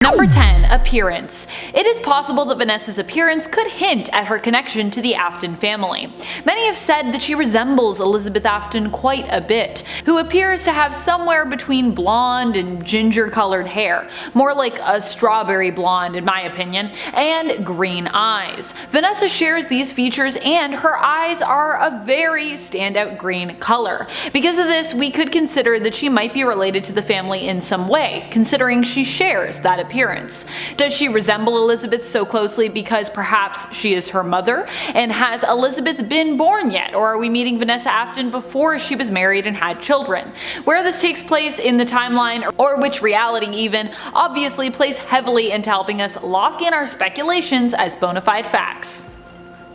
Number 10. Appearance. It is possible that Vanessa's appearance could hint at her connection to the Afton family. Many have said that she resembles Elizabeth Afton quite a bit, who appears to have somewhere between blonde and ginger-colored hair, more like a strawberry blonde in my opinion, and green eyes. Vanessa shares these features and her eyes are a very standout green color. Because of this, we could consider that she might be related to the family in some way, considering she shares that appearance. Does she resemble Elizabeth so closely because perhaps she is her mother? And has Elizabeth been born yet, or are we meeting Vanessa Afton before she was married and had children? Where this takes place in the timeline, or which reality even, obviously plays heavily into helping us lock in our speculations as bona fide facts.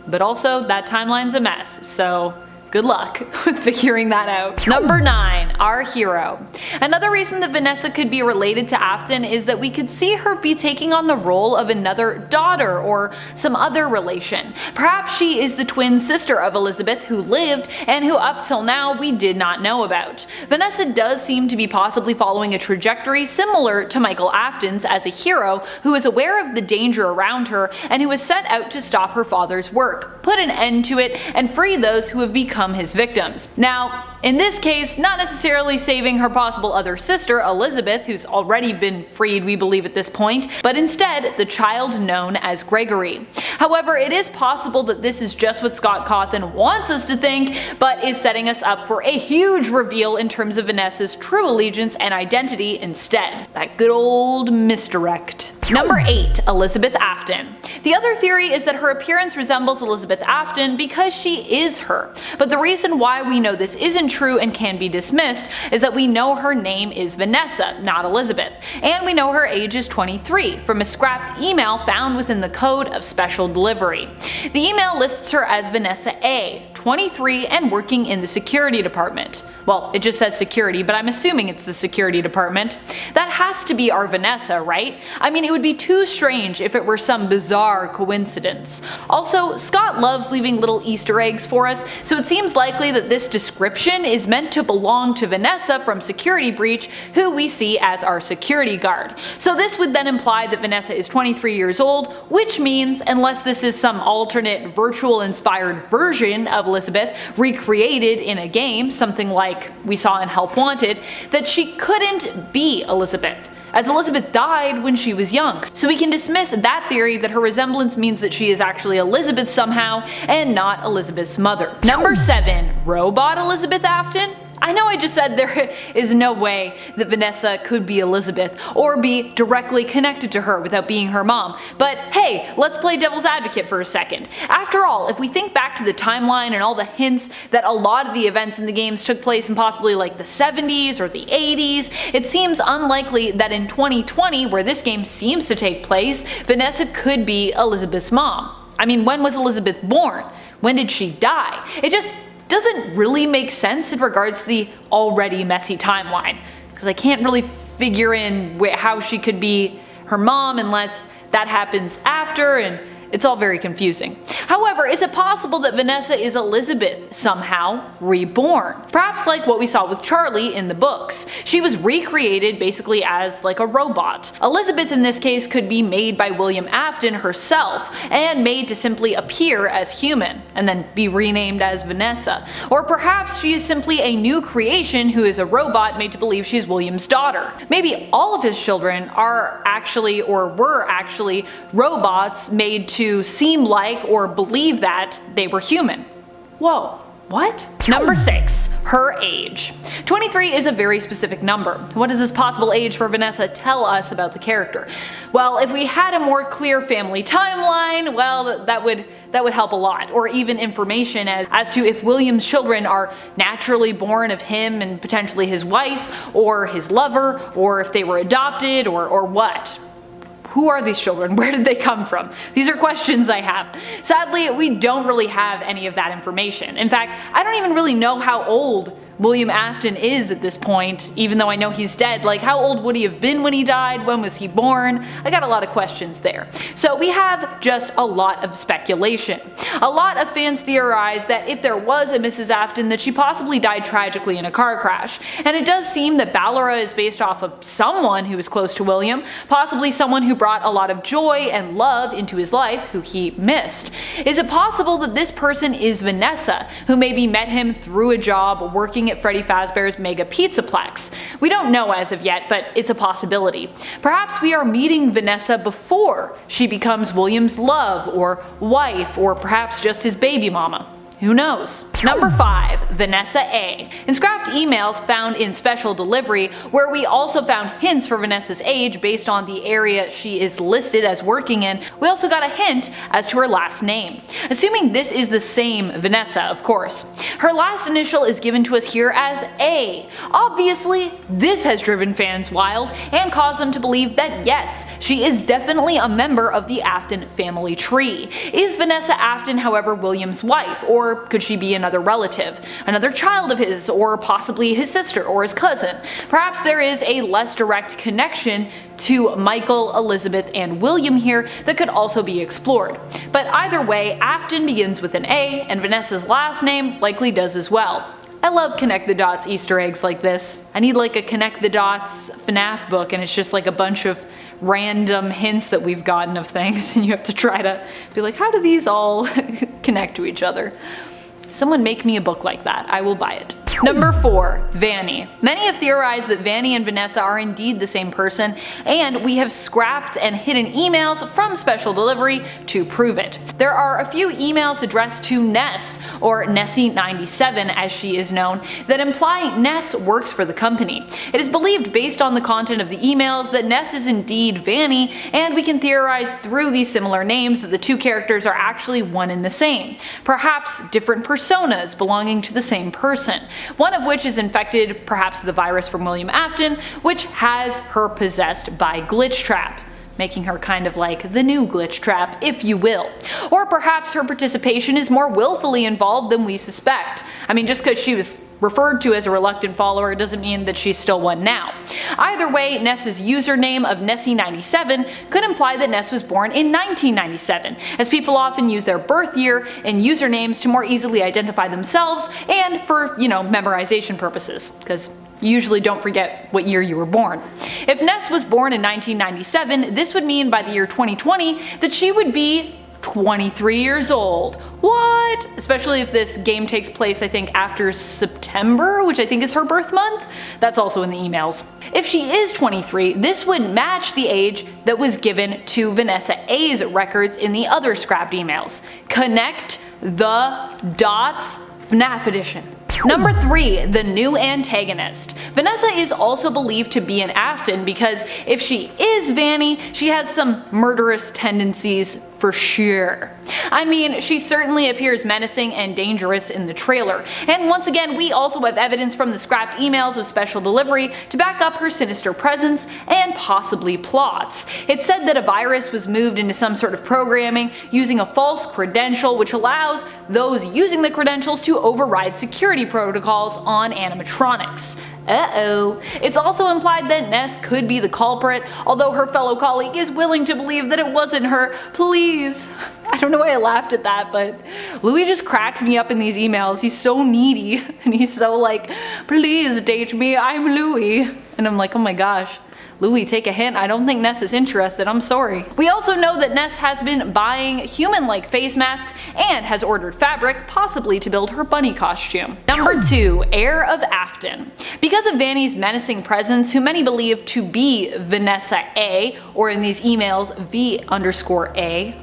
But also, that timeline's a mess, so good luck with figuring that out. Number 9. Our hero. Another reason that Vanessa could be related to Afton is that we could see her be taking on the role of another daughter or some other relation. Perhaps she is the twin sister of Elizabeth who lived and who up till now we did not know about. Vanessa does seem to be possibly following a trajectory similar to Michael Afton's as a hero who is aware of the danger around her and who is set out to stop her father's work, put an end to it, and free those who have become his victims. Now, in this case, not necessarily saving her possible other sister, Elizabeth, who's already been freed we believe at this point, but instead the child known as Gregory. However, it is possible that this is just what Scott Cawthon wants us to think, but is setting us up for a huge reveal in terms of Vanessa's true allegiance and identity instead. That good old misdirect. Number 8. Elizabeth Afton. The other theory is that her appearance resembles Elizabeth Afton because she is her, but the reason why we know this isn't true and can be dismissed is that we know her name is Vanessa, not Elizabeth, and we know her age is 23 from a scrapped email found within the code of special delivery. The email lists her as Vanessa A, 23 and working in the security department. Well, it just says security, but I'm assuming it's the security department. That has to be our Vanessa, right? I mean, it would be too strange if it were some bizarre coincidence. Also, Scott loves leaving little Easter eggs for us, so it seems likely that this description is meant to belong to Vanessa from Security Breach, who we see as our security guard. So this would then imply that Vanessa is 23 years old, which means, unless this is some alternate virtual inspired version of Elizabeth recreated in a game, something like we saw in Help Wanted, that she couldn't be Elizabeth, as Elizabeth died when she was young. So we can dismiss that theory that her resemblance means that she is actually Elizabeth somehow and not Elizabeth's mother. Number 7. Robot Elizabeth Afton? I know I just said there is no way that Vanessa could be Elizabeth or be directly connected to her without being her mom, but hey, let's play devil's advocate for a second. After all, if we think back to the timeline and all the hints that a lot of the events in the games took place in possibly like the 70s or the 80s, it seems unlikely that in 2020, where this game seems to take place, Vanessa could be Elizabeth's mom. I mean, when was Elizabeth born? When did she die? It just doesn't really make sense in regards to the already messy timeline, because I can't really figure in how she could be her mom unless that happens after, and it's all very confusing. However, is it possible that Vanessa is Elizabeth somehow reborn? Perhaps like what we saw with Charlie in the books. She was recreated basically as like a robot. Elizabeth in this case could be made by William Afton herself and made to simply appear as human and then be renamed as Vanessa. Or perhaps she is simply a new creation who is a robot made to believe she's William's daughter. Maybe all of his children are actually or were actually robots made to seem like or believe that they were human. Whoa. What? Number 6. Her age. 23 is a very specific number. What does this possible age for Vanessa tell us about the character? Well, if we had a more clear family timeline, well, that would help a lot. Or even information as to if William's children are naturally born of him and potentially his wife, or his lover, or if they were adopted, or what. Who are these children? Where did they come from? These are questions I have. Sadly, we don't really have any of that information. In fact, I don't even really know how old William Afton is at this point, even though I know he's dead. Like, how old would he have been when he died? When was he born? I got a lot of questions there. So we have just a lot of speculation. A lot of fans theorize that if there was a Mrs. Afton, that she possibly died tragically in a car crash. And it does seem that Balora is based off of someone who was close to William, possibly someone who brought a lot of joy and love into his life who he missed. Is it possible that this person is Vanessa, who maybe met him through a job working at Freddy Fazbear's Mega Pizzaplex? We don't know as of yet, but it's a possibility. Perhaps we are meeting Vanessa before she becomes William's love or wife, or perhaps just his baby mama. Who knows? Number 5. Vanessa A. In scrapped emails found in Special Delivery, where we also found hints for Vanessa's age based on the area she is listed as working in, we also got a hint as to her last name. Assuming this is the same Vanessa, of course. Her last initial is given to us here as A. Obviously, this has driven fans wild and caused them to believe that yes, she is definitely a member of the Afton family tree. Is Vanessa Afton, however, William's wife, or could she be another relative, another child of his, or possibly his sister or his cousin? Perhaps there is a less direct connection to Michael, Elizabeth, and William here that could also be explored. But either way, Afton begins with an A, and Vanessa's last name likely does as well. I love connect the dots Easter eggs like this. I need like a connect the dots FNAF book, and it's just like a bunch of random hints that we've gotten of things, and you have to try to be like, how do these all connect to each other? Someone make me a book like that. I will buy it. Number 4. Vanny. Many have theorized that Vanny and Vanessa are indeed the same person, and we have scrapped and hidden emails from Special Delivery to prove it. There are a few emails addressed to Ness, or Nessie97 as she is known, that imply Ness works for the company. It is believed based on the content of the emails that Ness is indeed Vanny, and we can theorize through these similar names that the two characters are actually one and the same, perhaps different personas belonging to the same person. One of which is infected perhaps with the virus from William Afton, which has her possessed by Glitchtrap, making her kind of like the new Glitchtrap, if you will. Or perhaps her participation is more willfully involved than we suspect. I mean, just because she was referred to as a reluctant follower doesn't mean that she's still one now. Either way, Ness's username of Nessie97 could imply that Ness was born in 1997, as people often use their birth year in usernames to more easily identify themselves and for, memorization purposes, because you usually don't forget what year you were born. If Ness was born in 1997, this would mean by the year 2020 that she would be 23 years old. What? Especially if this game takes place, I think, after September, which I think is her birth month. That's also in the emails. If she is 23, this would match the age that was given to Vanessa A's records in the other scrapped emails. Connect the dots, FNAF edition. Number 3. The new antagonist. Vanessa is also believed to be an Afton because if she is Vanny, she has some murderous tendencies for sure. I mean, she certainly appears menacing and dangerous in the trailer, and once again we also have evidence from the scrapped emails of Special Delivery to back up her sinister presence and possibly plots. It said that a virus was moved into some sort of programming using a false credential which allows those using the credentials to override security protocols on animatronics. Uh-oh. It's also implied that Ness could be the culprit, although her fellow colleague is willing to believe that it wasn't her. Please. I don't know why I laughed at that, but Louis just cracks me up in these emails. He's so needy, and he's so like, please date me, I'm Louis. And I'm like, oh my gosh. Louis, take a hint. I don't think Ness is interested. I'm sorry. We also know that Ness has been buying human-like face masks and has ordered fabric, possibly to build her bunny costume. Number 2. Heir of Afton. Because of Vanny's menacing presence, who many believe to be Vanessa A, or in these emails V_A,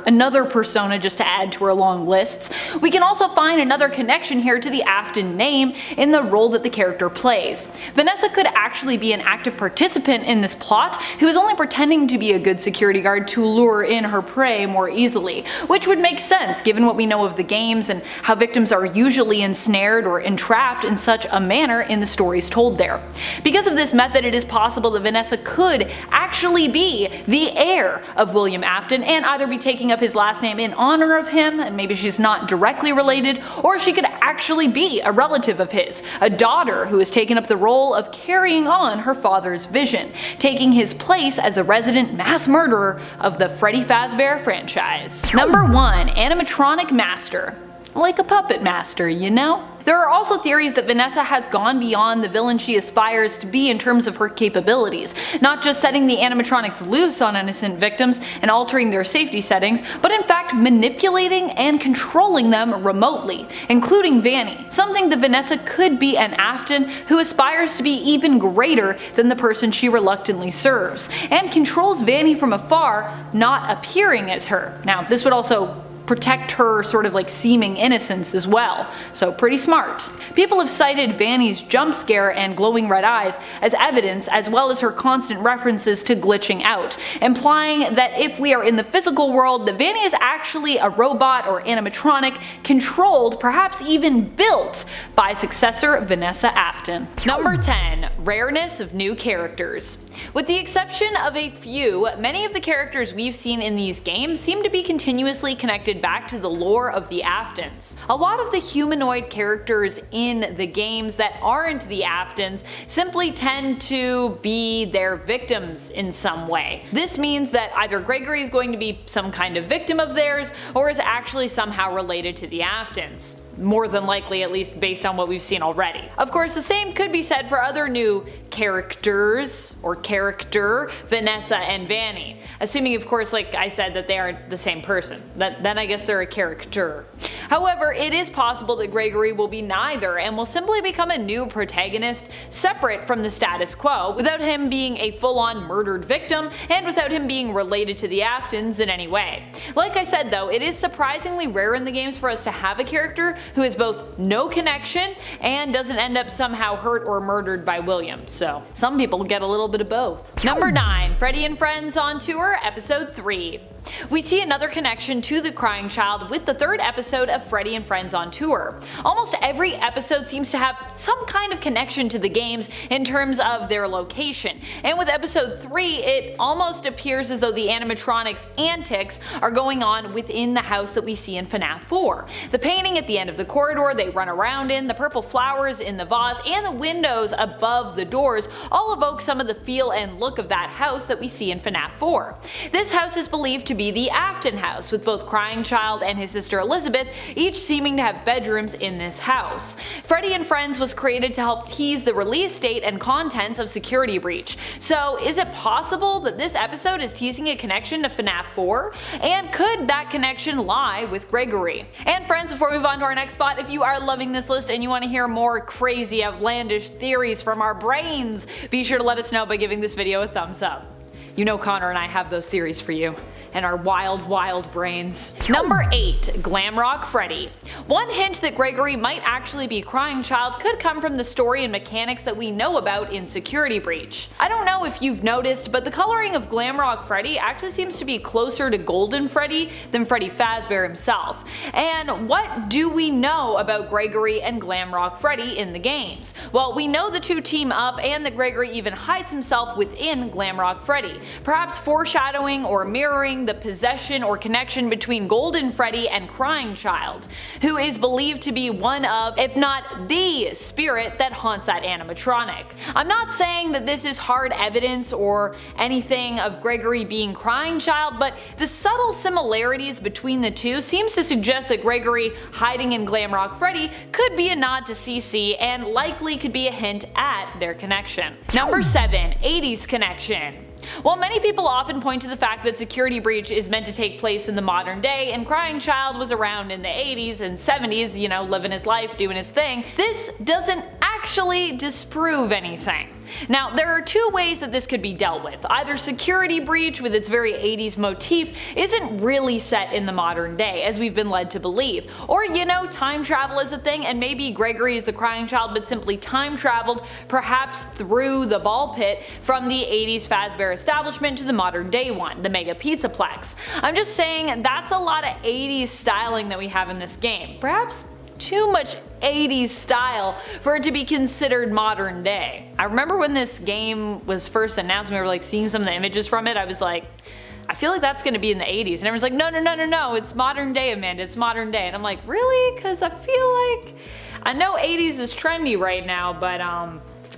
another persona just to add to her long lists, we can also find another connection here to the Afton name in the role that the character plays. Vanessa could actually be an active participant participant in this plot who is only pretending to be a good security guard to lure in her prey more easily, which would make sense given what we know of the games and how victims are usually ensnared or entrapped in such a manner in the stories told there. Because of this method, it is possible that Vanessa could actually be the heir of William Afton and either be taking up his last name in honor of him, and maybe she's not directly related, or she could actually be a relative of his, a daughter who has taken up the role of carrying on her father's vision, taking his place as the resident mass murderer of the Freddy Fazbear franchise. Number 1. Animatronic Master. Like a puppet master, you know? There are also theories that Vanessa has gone beyond the villain she aspires to be in terms of her capabilities, not just setting the animatronics loose on innocent victims and altering their safety settings, but in fact manipulating and controlling them remotely, including Vanny. Some think that Vanessa could be an Afton who aspires to be even greater than the person she reluctantly serves, and controls Vanny from afar, not appearing as her. Now, this would also protect her sort of like seeming innocence as well, so pretty smart. People have cited Vanny's jump scare and glowing red eyes as evidence, as well as her constant references to glitching out, implying that if we are in the physical world, that Vanny is actually a robot or animatronic controlled, perhaps even built, by successor Vanessa Afton. Number 10. Rareness of new characters. With the exception of a few, many of the characters we've seen in these games seem to be continuously connected back to the lore of the Aftons. A lot of the humanoid characters in the games that aren't the Aftons simply tend to be their victims in some way. This means that either Gregory is going to be some kind of victim of theirs, or is actually somehow related to the Aftons. More than likely, at least based on what we've seen already. Of course, the same could be said for other new characters, or character, Vanessa and Vanny. Assuming, of course, like I said, that they aren't the same person. Then I guess they're a character. However, it is possible that Gregory will be neither and will simply become a new protagonist separate from the status quo, without him being a full-on murdered victim and without him being related to the Aftons in any way. Like I said though, it is surprisingly rare in the games for us to have a character who has both no connection and doesn't end up somehow hurt or murdered by William, so some people get a little bit of both. Number 9. Freddy and Friends on Tour, Episode 3. We see another connection to the crying child with the third episode of Freddy and Friends on Tour. Almost every episode seems to have some kind of connection to the games in terms of their location, and with episode 3 it almost appears as though the animatronics antics are going on within the house that we see in FNAF 4. The painting at the end of the corridor they run around in, the purple flowers in the vase, and the windows above the doors all evoke some of the feel and look of that house that we see in FNAF 4. This house is believed to be the Afton house, with both Crying Child and his sister Elizabeth each seeming to have bedrooms in this house. Freddy and Friends was created to help tease the release date and contents of Security Breach. So is it possible that this episode is teasing a connection to FNAF 4? And could that connection lie with Gregory? And friends, before we move on to our next spot, if you are loving this list and you want to hear more crazy outlandish theories from our brains, be sure to let us know by giving this video a thumbs up. You know Connor and I have those theories for you, and our wild brains. Number 8. Glamrock Freddy. One hint that Gregory might actually be Crying Child could come from the story and mechanics that we know about in Security Breach. I don't know if you've noticed, but the coloring of Glamrock Freddy actually seems to be closer to Golden Freddy than Freddy Fazbear himself. And what do we know about Gregory and Glamrock Freddy in the games? Well, we know the two team up and that Gregory even hides himself within Glamrock Freddy, perhaps foreshadowing or mirroring the possession or connection between Golden Freddy and Crying Child, who is believed to be one of, if not the spirit that haunts that animatronic. I'm not saying that this is hard evidence or anything of Gregory being Crying Child, but the subtle similarities between the two seems to suggest that Gregory hiding in Glamrock Freddy could be a nod to CC and likely could be a hint at their connection. Number 7. 80s connection. While many people often point to the fact that Security Breach is meant to take place in the modern day and Crying Child was around in the 80s and 70s, you know, living his life, doing his thing, this doesn't actually disprove anything. Now, there are two ways that this could be dealt with. Either security breach with its very 80s motif isn't really set in the modern day, as we've been led to believe, or time travel is a thing and maybe Gregory is the crying child but simply time traveled, perhaps through the ball pit from the 80s Fazbear establishment to the modern day one, the Mega Pizzaplex. I'm just saying that's a lot of 80s styling that we have in this game. Perhaps too much 80s style for it to be considered modern day. I remember when this game was first announced, we were seeing some of the images from it, I was like, I feel like that's going to be in the 80s, and everyone's like, no, it's modern day, Amanda, it's modern day, and I'm like, really? Because I feel like, I know 80s is trendy right now, but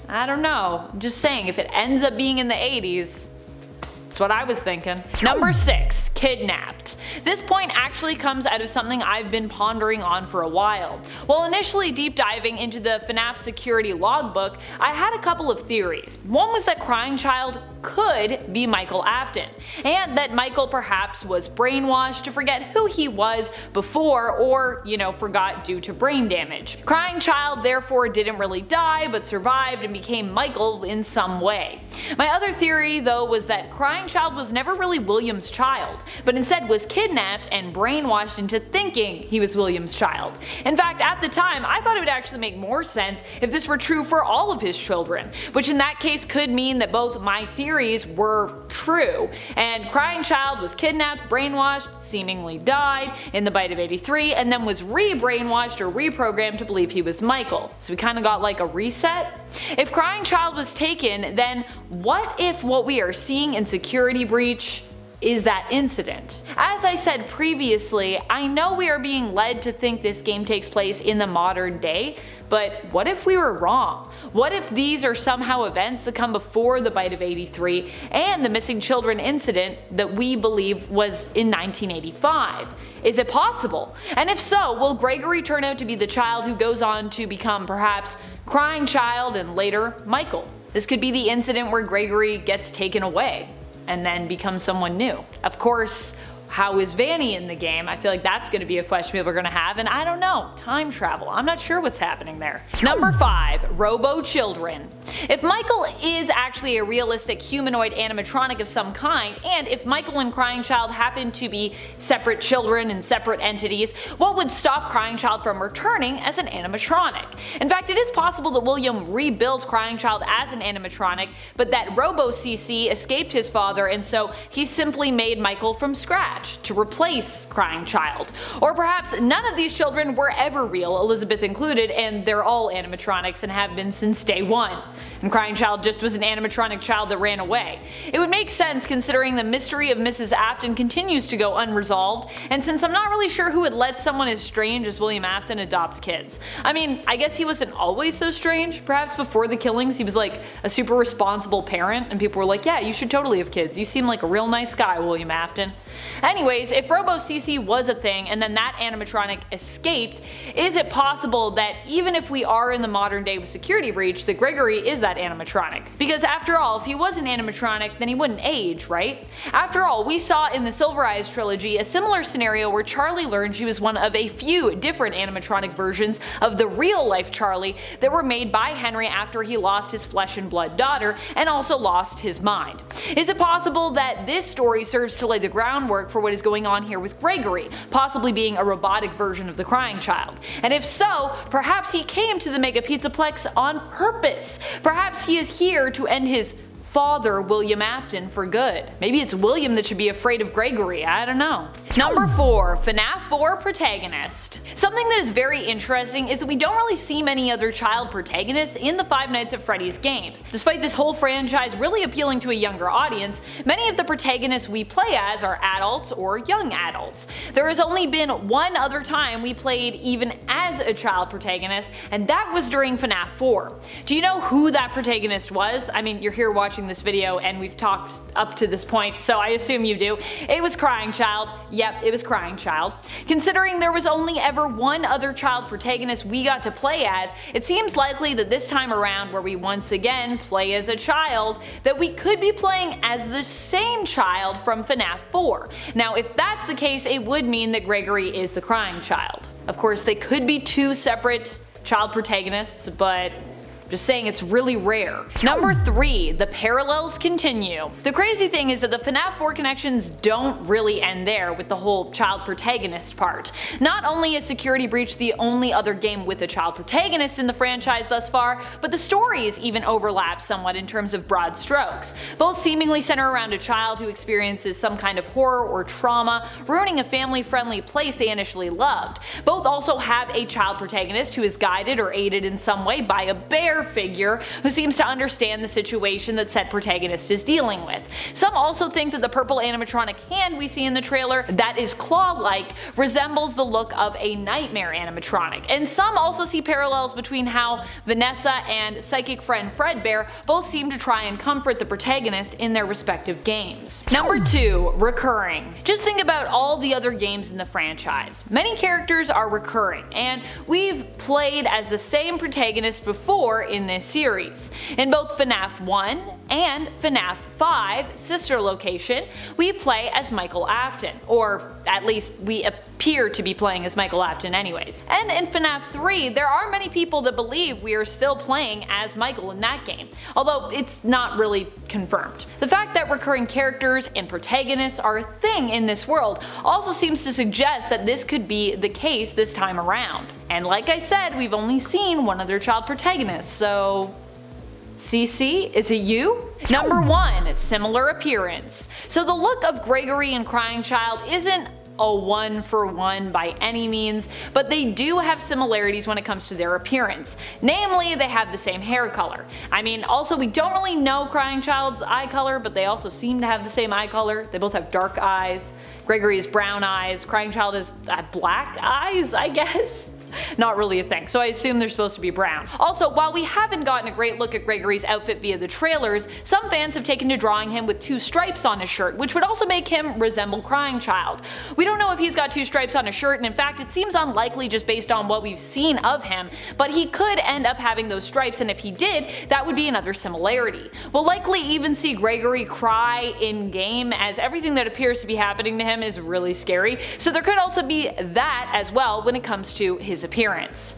I don't know, I'm just saying, if it ends up being in the 80s, that's what I was thinking. Number 6. Kidnapped. This point actually comes out of something I've been pondering on for a while. While initially deep diving into the FNAF security logbook, I had a couple of theories. One was that Crying Child could be Michael Afton, and that Michael perhaps was brainwashed to forget who he was before, or forgot due to brain damage. Crying Child therefore didn't really die, but survived and became Michael in some way. My other theory though was that Crying Child was never really William's child, but instead was kidnapped and brainwashed into thinking he was William's child. In fact, at the time, I thought it would actually make more sense if this were true for all of his children, which in that case could mean that both my theories were true, and Crying Child was kidnapped, brainwashed, seemingly died in the bite of 83, and then was re-brainwashed or reprogrammed to believe he was Michael. So we kinda got like a reset? If Crying Child was taken, then what if what we are seeing in Security Breach is that incident? As I said previously, I know we are being led to think this game takes place in the modern day, but what if we were wrong? What if these are somehow events that come before the bite of 83 and the missing children incident that we believe was in 1985? Is it possible? And if so, will Gregory turn out to be the child who goes on to become perhaps Crying Child and later Michael? This could be the incident where Gregory gets taken away and then becomes someone new. Of course, how is Vanny in the game? I feel like that's going to be a question people are going to have, and I don't know, time travel, I'm not sure what's happening there. Number 5. Robo-Children. If Michael is actually a realistic humanoid animatronic of some kind, and if Michael and Crying Child happen to be separate children and separate entities, what would stop Crying Child from returning as an animatronic? In fact, it is possible that William rebuilt Crying Child as an animatronic, but that Robo-CC escaped his father, and so he simply made Michael from scratch to replace Crying Child. Or perhaps none of these children were ever real, Elizabeth included, and they're all animatronics and have been since day one, and Crying Child just was an animatronic child that ran away. It would make sense considering the mystery of Mrs. Afton continues to go unresolved, and since I'm not really sure who would let someone as strange as William Afton adopt kids. I mean, I guess he wasn't always so strange. Perhaps before the killings he was like a super responsible parent and people were like, yeah, you should totally have kids, you seem like a real nice guy, William Afton. Anyways, if Robo-CC was a thing and then that animatronic escaped, is it possible that even if we are in the modern day with Security Breach, that Gregory is that animatronic? Because after all, if he was an animatronic, then he wouldn't age, right? After all, we saw in the Silver Eyes trilogy a similar scenario where Charlie learned she was one of a few different animatronic versions of the real life Charlie that were made by Henry after he lost his flesh and blood daughter and also lost his mind. Is it possible that this story serves to lay the groundwork for what is going on here with Gregory, possibly being a robotic version of the Crying Child? And if so, perhaps he came to the Mega Pizzaplex on purpose. Perhaps he is here to end his father, William Afton, for good. Maybe it's William that should be afraid of Gregory, I don't know. Number 4. FNAF 4 protagonist. Something that is very interesting is that we don't really see many other child protagonists in the Five Nights at Freddy's games. Despite this whole franchise really appealing to a younger audience, many of the protagonists we play as are adults or young adults. There has only been one other time we played even as a child protagonist, and that was during FNAF 4. Do you know who that protagonist was? I mean, you're here watching this video and we've talked up to this point, so I assume you do. It was Crying Child. Yep, it was Crying Child. Considering there was only ever one other child protagonist we got to play as, it seems likely that this time around, where we once again play as a child, that we could be playing as the same child from FNAF 4. Now if that's the case, it would mean that Gregory is the Crying Child. Of course, they could be two separate child protagonists, but Just saying, it's really rare. Number 3. The parallels continue. The crazy thing is that the FNAF 4 connections don't really end there with the whole child protagonist part. Not only is Security Breach the only other game with a child protagonist in the franchise thus far, but the stories even overlap somewhat in terms of broad strokes. Both seemingly center around a child who experiences some kind of horror or trauma, ruining a family-friendly place they initially loved. Both also have a child protagonist who is guided or aided in some way by a bear figure who seems to understand the situation that said protagonist is dealing with. Some also think that the purple animatronic hand we see in the trailer that is claw-like resembles the look of a nightmare animatronic, and some also see parallels between how Vanessa and psychic friend Fredbear both seem to try and comfort the protagonist in their respective games. Number 2. Recurring. Just think about all the other games in the franchise. Many characters are recurring, and we've played as the same protagonist before in this series. In both FNAF 1 and FNAF 5 sister location, we play as Michael Afton, or at least we appear to be playing as Michael Afton anyways. And in FNAF 3, there are many people that believe we are still playing as Michael in that game, although it's not really confirmed. The fact that recurring characters and protagonists are a thing in this world also seems to suggest that this could be the case this time around. And like I said, we've only seen one other child protagonist, so CC, is it you? Number 1. Similar appearance. So the look of Gregory and Crying Child isn't a one-for-one by any means, but they do have similarities when it comes to their appearance. Namely, they have the same hair color. I mean, also we don't really know Crying Child's eye color, but they also seem to have the same eye color. They both have dark eyes. Gregory has brown eyes, Crying Child has black eyes, I guess. Not really a thing, so I assume they're supposed to be brown. Also, while we haven't gotten a great look at Gregory's outfit via the trailers, some fans have taken to drawing him with 2 stripes on his shirt, which would also make him resemble Crying Child. We don't know if he's got 2 stripes on his shirt, and in fact it seems unlikely just based on what we've seen of him, but he could end up having those stripes, and if he did, that would be another similarity. We'll likely even see Gregory cry in-game, as everything that appears to be happening to him is really scary, so there could also be that as well when it comes to his appearance.